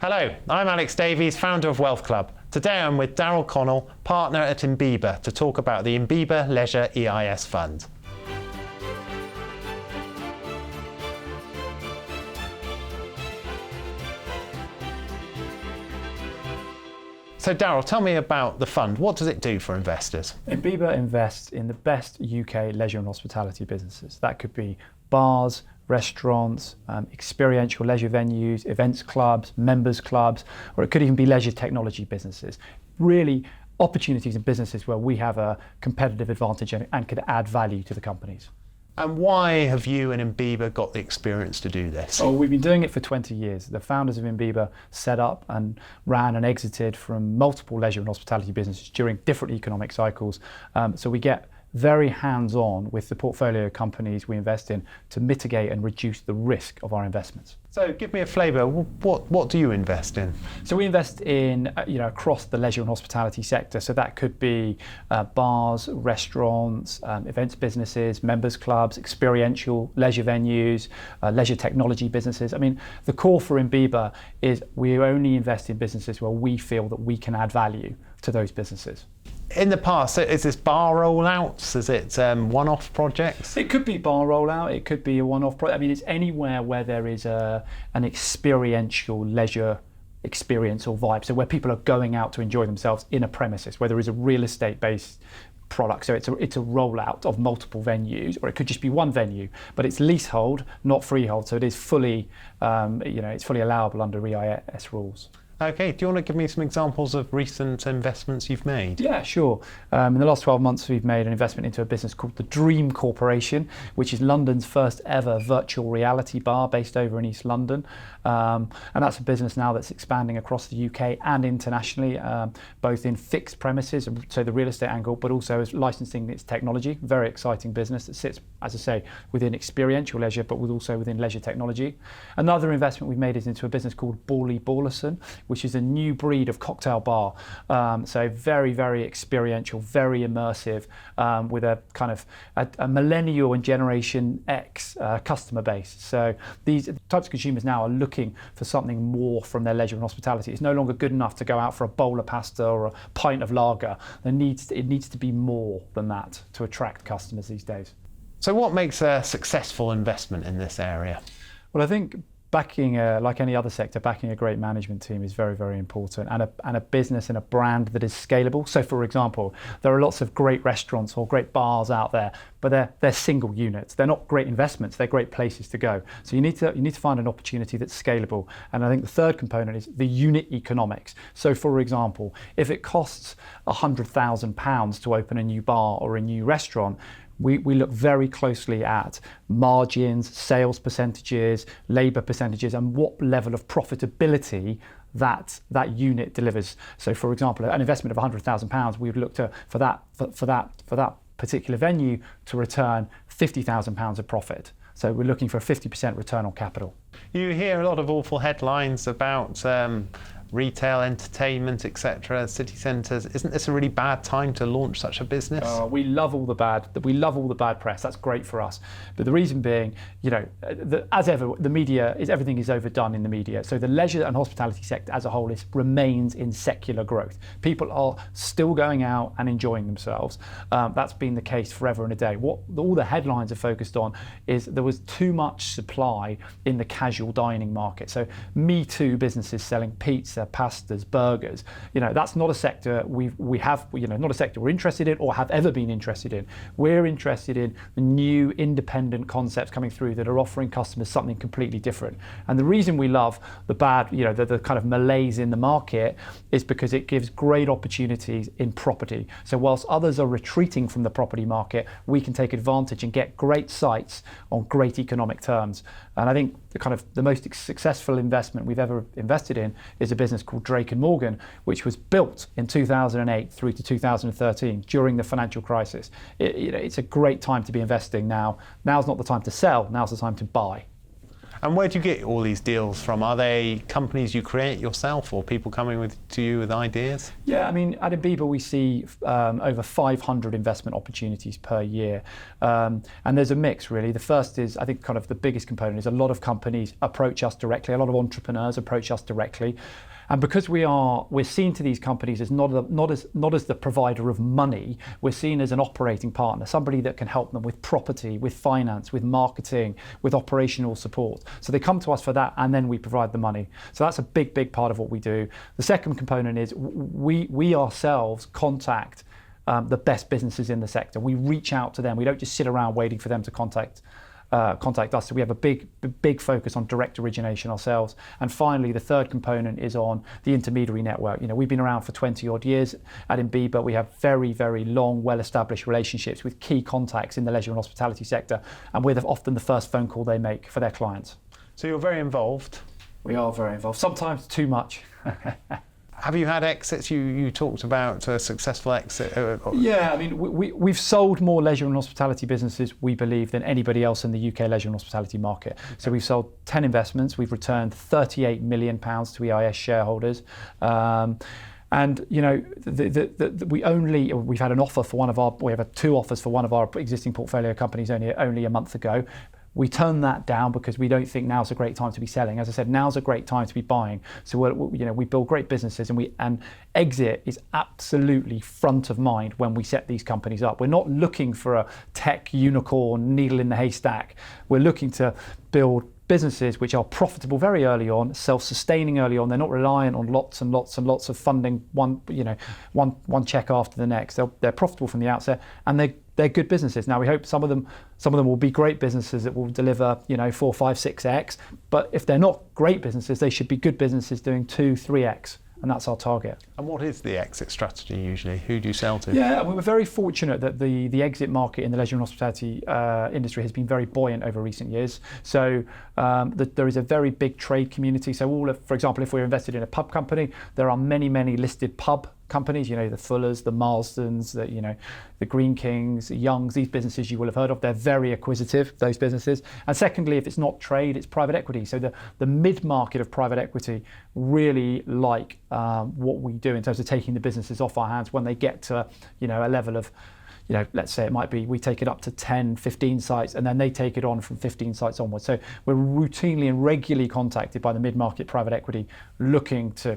Hello, I'm Alex Davies, founder of Wealth Club. Today I'm with Darrel Connell, partner at Imbiba, to talk about the Imbiba Leisure EIS Fund. So Darrel, tell me about the fund. What does it do for investors? Imbiba invests in the best UK leisure and hospitality businesses. That could be bars, restaurants, experiential leisure venues, events clubs, members clubs, or it could even be leisure technology businesses. Really opportunities in businesses where we have a competitive advantage and could add value to the companies. And why have you and Imbiba got the experience to do this? Oh, we've been doing it for 20 years. The founders of Imbiba set up and ran and exited from multiple leisure and hospitality businesses during different economic cycles. So we get very hands-on with the portfolio companies we invest in to mitigate and reduce the risk of our investments. So give me a flavour. What do you invest in? So we invest in across the leisure and hospitality sector. So that could be bars, restaurants, events businesses, members clubs, experiential leisure venues, leisure technology businesses. I mean, the core for Imbiba is we only invest in businesses where we feel that we can add value to those businesses. In the past, is this bar rollouts? Is it one-off projects? It could be bar rollout. It could be a one-off project. I mean, it's anywhere where there is an experiential leisure experience or vibe. So where people are going out to enjoy themselves in a premises, where there is a real estate-based product. So it's a rollout of multiple venues, or it could just be one venue, but it's leasehold, not freehold. So it is fully, it's fully allowable under EIS rules. Okay, do you want to give me some examples of recent investments you've made? Yeah, sure. In the last 12 months, we've made an investment into a business called the Dream Corporation, which is London's first ever virtual reality bar based over in East London. And that's a business now that's expanding across the UK and internationally, both in fixed premises, so the real estate angle, but also as licensing its technology. Very exciting business that sits, as I say, within experiential leisure, but also within leisure technology. Another investment we've made is into a business called Ballie Ballerson, which is a new breed of cocktail bar. So very, very experiential, very immersive, with a kind of a millennial and Generation X customer base. So these types of consumers now are looking for something more from their leisure and hospitality. It's no longer good enough to go out for a bowl of pasta or a pint of lager. It needs to be more than that to attract customers these days. So what makes a successful investment in this area? Well, I think backing, like any other sector, backing a great management team is very, very important, and a business and a brand that is scalable. So, for example, there are lots of great restaurants or great bars out there, but they're single units. They're not great investments. They're great places to go. So you need to find an opportunity that's scalable. And I think the third component is the unit economics. So, for example, if it costs £100,000 to open a new bar or a new restaurant, we look very closely at margins, sales percentages, labour percentages, and what level of profitability that unit delivers. So, for example, an investment of £100,000, we would look to for that particular venue to return £50,000 of profit. So we're looking for a 50% return on capital. You hear a lot of awful headlines about retail, entertainment, etc., city centres. Isn't this a really bad time to launch such a business? We love all the bad press. That's great for us. But the reason being, as ever, the media everything is overdone in the media. So the leisure and hospitality sector as a whole remains in secular growth. People are still going out and enjoying themselves. That's been the case forever and a day. What all the headlines are focused on is there was too much supply in the casual dining market. So Me Too businesses selling pizza, pastas, burgers. That's not a sector not a sector we're interested in or have ever been interested in. We're interested in the new independent concepts coming through that are offering customers something completely different. And the reason we love the kind of malaise in the market is because it gives great opportunities in property. So whilst others are retreating from the property market, we can take advantage and get great sites on great economic terms. And I think the most successful investment we've ever invested in is a business called Drake & Morgan, which was built in 2008 through to 2013 during the financial crisis. It's a great time to be investing now. Now's not the time to sell, now's the time to buy. And where do you get all these deals from? Are they companies you create yourself or people coming to you with ideas? Yeah, I mean, at Imbiba we see over 500 investment opportunities per year. And there's a mix, really. The first is, I think, kind of the biggest component is a lot of companies approach us directly, a lot of entrepreneurs approach us directly. And because we're seen to these companies as not as the provider of money, we're seen as an operating partner, somebody that can help them with property, with finance, with marketing, with operational support. So they come to us for that, and then we provide the money. So that's a big part of what we do. The second component is we ourselves contact the best businesses in the sector. We reach out to them. We don't just sit around waiting for them to contact us. So we have a big focus on direct origination ourselves. And finally, the third component is on the intermediary network. We've been around for 20 odd years at Imbiba. We have very long, well-established relationships with key contacts in the leisure and hospitality sector, and we're often the first phone call they make for their clients. So you're very involved. We are very involved, sometimes too much. Have you had exits? You talked about a successful exit. Yeah, I mean, we've sold more leisure and hospitality businesses, we believe, than anybody else in the UK leisure and hospitality market. Okay. So we've sold 10 investments. We've returned £38 million to EIS shareholders. And we've had an offer for we have two offers for one of our existing portfolio companies only a month ago. We turned that down because we don't think now's a great time to be selling. As I said, now's a great time to be buying. So we build great businesses, and exit is absolutely front of mind when we set these companies up. We're not looking for a tech unicorn, needle in the haystack. We're looking to build businesses which are profitable very early on, self-sustaining early on. They're not reliant on lots and lots of funding, one check after the next. They're profitable from the outset, and they're good businesses. Now we hope some of them will be great businesses that will deliver 4, 5, 6x. But if they're not great businesses, they should be good businesses doing 2, 3x. And that's our target. And what is the exit strategy usually? Who do you sell to? Yeah, we're very fortunate that the exit market in the leisure and hospitality industry has been very buoyant over recent years. So there is a very big trade community. So for example, if we're invested in a pub company, there are many listed pub companies, the Fullers, the Marstons, the Green Kings, the Youngs, these businesses you will have heard of. They're very acquisitive, those businesses. And secondly, if it's not trade, it's private equity. So the mid-market of private equity really like what we do in terms of taking the businesses off our hands when they get to a level of, let's say it might be, we take it up to 10, 15 sites, and then they take it on from 15 sites onwards. So we're routinely and regularly contacted by the mid-market private equity looking to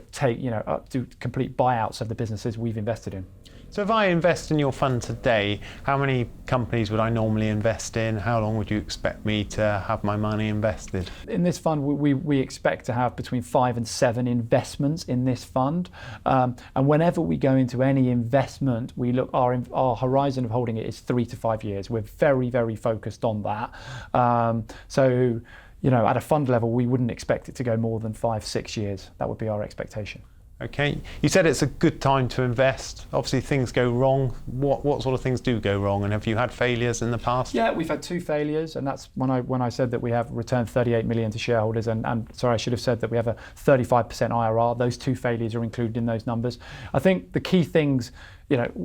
do complete buyouts of the businesses we've invested in. So if I invest in your fund today, how many companies would I normally invest in? How long would you expect me to have my money invested? In this fund, we expect to have between 5 and 7 investments in this fund. And whenever we go into any investment, we look, our horizon of holding it is 3 to 5 years. We're very focused on that. So at a fund level, we wouldn't expect it to go more than 5, 6 years. That would be our expectation. Okay, you said it's a good time to invest. Obviously things go wrong. What sort of things do go wrong, and have you had failures in the past? Yeah, we've had 2 failures, and that's when I said that we have returned 38 million to shareholders, and sorry, I should have said that we have a 35% IRR. Those 2 failures are included in those numbers. I think the key things,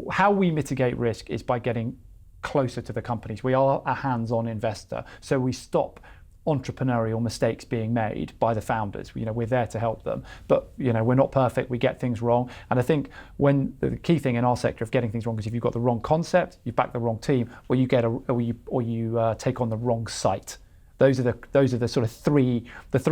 how we mitigate risk is by getting closer to the companies. We are a hands-on investor, so we stop entrepreneurial mistakes being made by the founders. We're there to help them, but we're not perfect. We get things wrong, and I think when the key thing in our sector of getting things wrong is if you've got the wrong concept, you back the wrong team, or you take on the wrong site. Those are the sort of three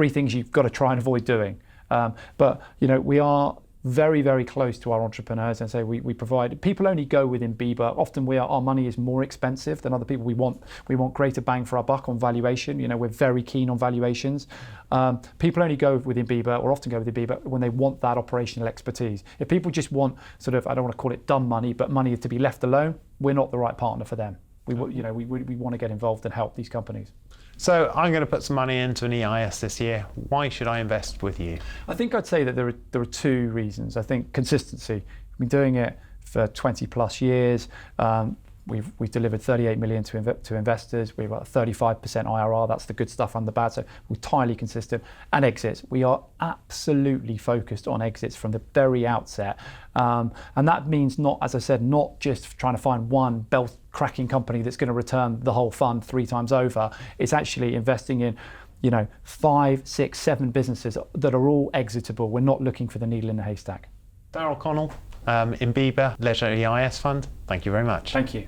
things you've got to try and avoid doing. But we are very close to our entrepreneurs, and so we provide. People only go with Imbiba. Often our money is more expensive than other people. We want greater bang for our buck on valuation. We're very keen on valuations. People only go with Imbiba, or often go with Imbiba, when they want that operational expertise. If people just want sort of, I don't want to call it dumb money, but money to be left alone, we're not the right partner for them. We want to get involved and help these companies. So I'm going to put some money into an EIS this year. Why should I invest with you? I think I'd say that there are 2 reasons. I think consistency. We've been doing it for 20 plus years. We've delivered 38 million to investors. We've got a 35% IRR. That's the good stuff and the bad. So we're entirely consistent. And exits. We are absolutely focused on exits from the very outset. And that means not just trying to find one belt cracking company that's going to return the whole fund 3 times over. It's actually investing in 5, 6, 7 businesses that are all exitable. We're not looking for the needle in the haystack. Darrel Connell, Imbiba Leisure EIS Fund, thank you very much. Thank you.